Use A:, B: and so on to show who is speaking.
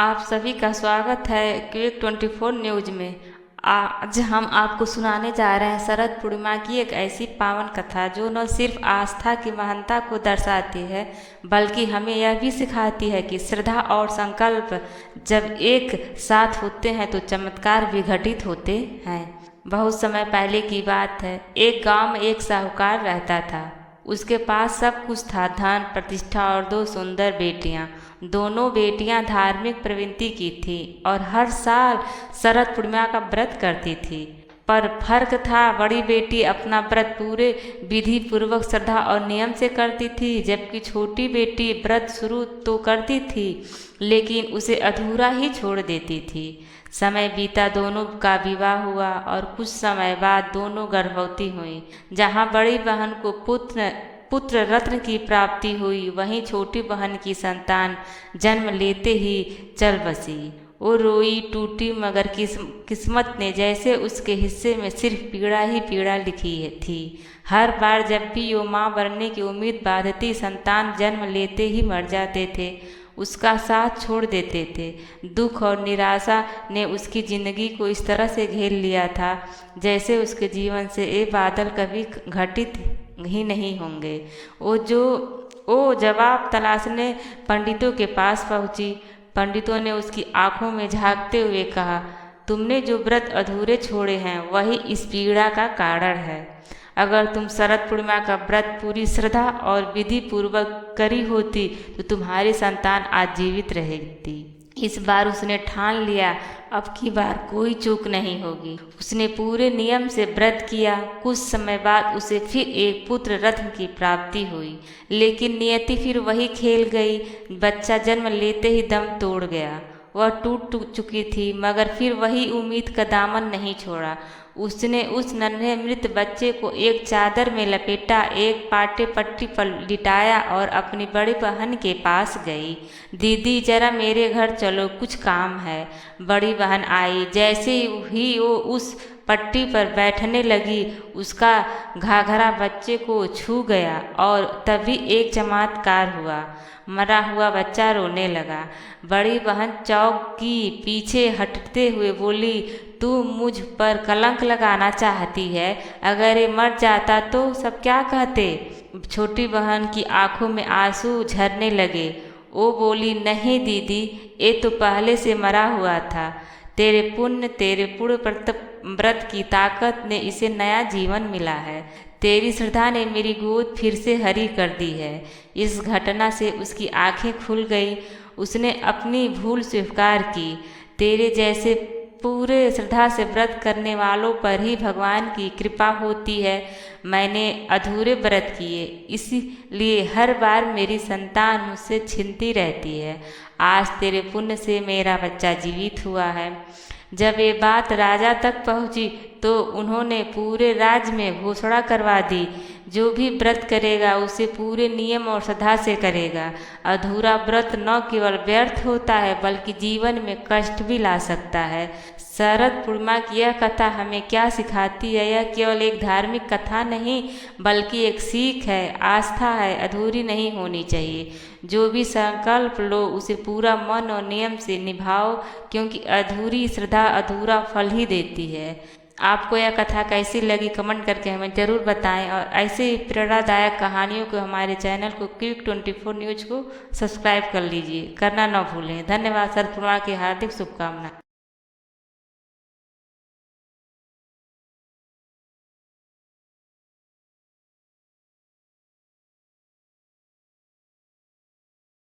A: आप सभी का स्वागत है क्विक 24 न्यूज में। आज हम आपको सुनाने जा रहे हैं शरद पूर्णिमा की एक ऐसी पावन कथा जो न सिर्फ आस्था की महानता को दर्शाती है बल्कि हमें यह भी सिखाती है कि श्रद्धा और संकल्प जब एक साथ होते हैं तो चमत्कार भी घटित होते हैं। बहुत समय पहले की बात है। एक गांव में एक साहूकार रहता था। उसके पास सब कुछ था, धन, प्रतिष्ठा और 2 सुंदर बेटियां। दोनों बेटियां धार्मिक प्रवृत्ति की थी और हर साल शरद पूर्णिमा का व्रत करती थी। पर फर्क था, बड़ी बेटी अपना व्रत पूरे विधि पूर्वक, श्रद्धा और नियम से करती थी, जबकि छोटी बेटी व्रत शुरू तो करती थी लेकिन उसे अधूरा ही छोड़ देती थी। समय बीता, दोनों का विवाह हुआ और कुछ समय बाद दोनों गर्भवती हुई। जहाँ बड़ी बहन को पुत्र रत्न की प्राप्ति हुई, वहीं छोटी बहन की संतान जन्म लेते ही चल बसी। वो रोई टूटी, मगर किस्मत ने जैसे उसके हिस्से में सिर्फ पीड़ा ही पीड़ा लिखी थी। हर बार जब भी वो माँ बनने की उम्मीद बांधती, संतान जन्म लेते ही मर जाते थे, उसका साथ छोड़ देते थे। दुख और निराशा ने उसकी ज़िंदगी को इस तरह से घेर लिया था जैसे उसके जीवन से ये बादल कभी घटित ही नहीं होंगे। वो जवाब तलाशने पंडितों के पास पहुंची। पंडितों ने उसकी आंखों में झांकते हुए कहा, तुमने जो व्रत अधूरे छोड़े हैं वही इस पीड़ा का कारण है। अगर तुम शरद पूर्णिमा का व्रत पूरी श्रद्धा और विधि पूर्वक करी होती तो तुम्हारी संतान आज जीवित रहेगी। इस बार उसने ठान लिया, अब की बार कोई चूक नहीं होगी। उसने पूरे नियम से व्रत किया। कुछ समय बाद उसे फिर एक पुत्र रत्न की प्राप्ति हुई, लेकिन नियति फिर वही खेल गई। बच्चा जन्म लेते ही दम तोड़ गया। वह टूट चुकी थी, मगर फिर वही उम्मीद का दामन नहीं छोड़ा। उसने उस नन्हे मृत बच्चे को एक चादर में लपेटा, एक पाटे पट्टी पर लिटाया और अपनी बड़ी बहन के पास गई। दीदी, जरा मेरे घर चलो, कुछ काम है। बड़ी बहन आई। जैसे ही वो उस पट्टी पर बैठने लगी, उसका घाघरा बच्चे को छू गया और तभी एक चमत्कार हुआ। मरा हुआ बच्चा रोने लगा। बड़ी बहन चौंक की पीछे हटते हुए बोली, तू मुझ पर कलंक लगाना चाहती है? अगर ये मर जाता तो सब क्या कहते? छोटी बहन की आंखों में आंसू झरने लगे। वो बोली, नहीं दीदी, ये तो पहले से मरा हुआ था। तेरे पूर्ण व्रत की ताकत ने इसे नया जीवन मिला है। तेरी श्रद्धा ने मेरी गोद फिर से हरी कर दी है। इस घटना से उसकी आंखें खुल गई। उसने अपनी भूल स्वीकार की। तेरे जैसे पूरे श्रद्धा से व्रत करने वालों पर ही भगवान की कृपा होती है। मैंने अधूरे व्रत किए, इसलिए हर बार मेरी संतान मुझसे छिनती रहती है। आज तेरे पुण्य से मेरा बच्चा जीवित हुआ है। जब ये बात राजा तक पहुंची तो उन्होंने पूरे राज्य में घोषणा करवा दी, जो भी व्रत करेगा उसे पूरे नियम और श्रद्धा से करेगा। अधूरा व्रत न केवल व्यर्थ होता है बल्कि जीवन में कष्ट भी ला सकता है। शरद पूर्णिमा की यह कथा हमें क्या सिखाती है? यह केवल एक धार्मिक कथा नहीं बल्कि एक सीख है, आस्था है, अधूरी नहीं होनी चाहिए। जो भी संकल्प लो उसे पूरा मन और नियम से निभाओ, क्योंकि अधूरी श्रद्धा अधूरा फल ही देती है। आपको यह कथा कैसी लगी कमेंट करके हमें ज़रूर बताएं और ऐसे ही प्रेरणादायक कहानियों को हमारे चैनल को क्विक 24 न्यूज को सब्सक्राइब कर लीजिए, करना न भूलें। धन्यवाद। शरद पूर्णिमा की हार्दिक शुभकामनाएं।